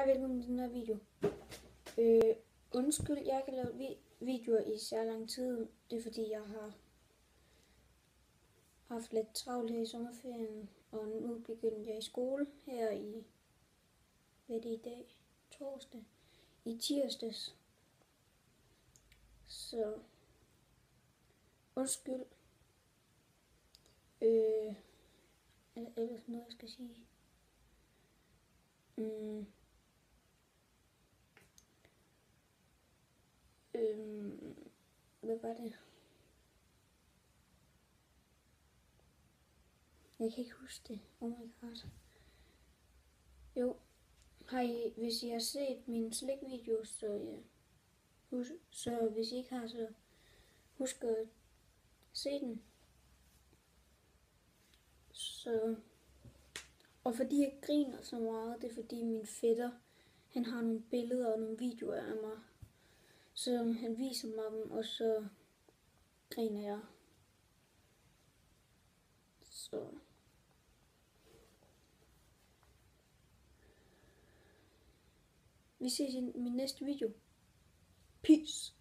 Hej, velkommen til den her video. Undskyld, jeg har ikke lavet videoer i så lang tid. Det er fordi, jeg har haft lidt travlt her i sommerferien, og nu begyndte jeg i skole her i, hvad er det i dag? Torsdag? I tirsdags. Så undskyld. Er der ellers noget, jeg skal sige? Hvad var det? Jeg kan ikke huske det. Oh my god. Jo. Hvis I har set min slikvideo, så hvis I ikke har, så husk at se den. Og fordi jeg griner så meget, det er fordi min fætter, han har nogle billeder og nogle videoer af mig. Så han viser mig dem, og så griner jeg. Så vi ses i min næste video. Peace.